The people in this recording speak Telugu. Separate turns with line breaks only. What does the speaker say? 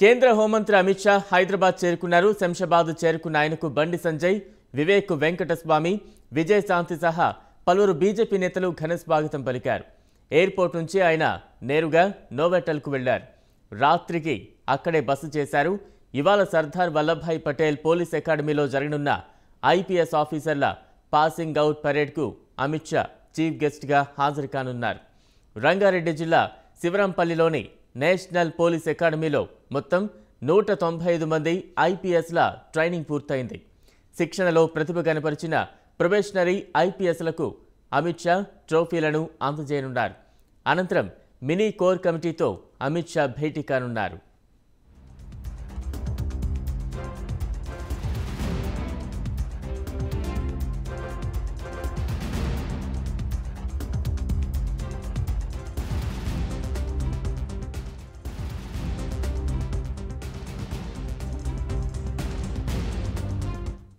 కేంద్ర హోంమంత్రి అమిత్ షా హైదరాబాద్ చేరుకున్నారు. శంషాబాద్ చేరుకున్న ఆయనకు బండి సంజయ్, వివేక్ వెంకటస్వామి, విజయశాంతి సహా పలువురు బీజేపీ నేతలు ఘన స్వాగతం పలికారు. ఎయిర్పోర్ట్ నుంచి ఆయన నేరుగా నోవాటెల్కు వెళ్లారు. రాత్రికి అక్కడే బస చేశారు. ఇవాళ సర్దార్ వల్లభాయ్ పటేల్ పోలీస్ అకాడమీలో జరగనున్న ఐపీఎస్ ఆఫీసర్ల పాసింగ్ అవుట్ పరేడ్కు అమిత్ షా చీఫ్ గెస్ట్గా హాజరు కానున్నారు. రంగారెడ్డి జిల్లా శివరంపల్లిలోని నేషనల్ పోలీస్ అకాడమీలో మొత్తం 195 మంది ఐపీఎస్ల ట్రైనింగ్ పూర్తయింది. శిక్షణలో ప్రతిభ కనపరిచిన ప్రొబేషనరీ ఐపీఎస్లకు అమిత్ షా ట్రోఫీలను అందజేయనున్నారు. అనంతరం మినీ కోర్ కమిటీతో అమిత్ షా భేటీ కానున్నారు.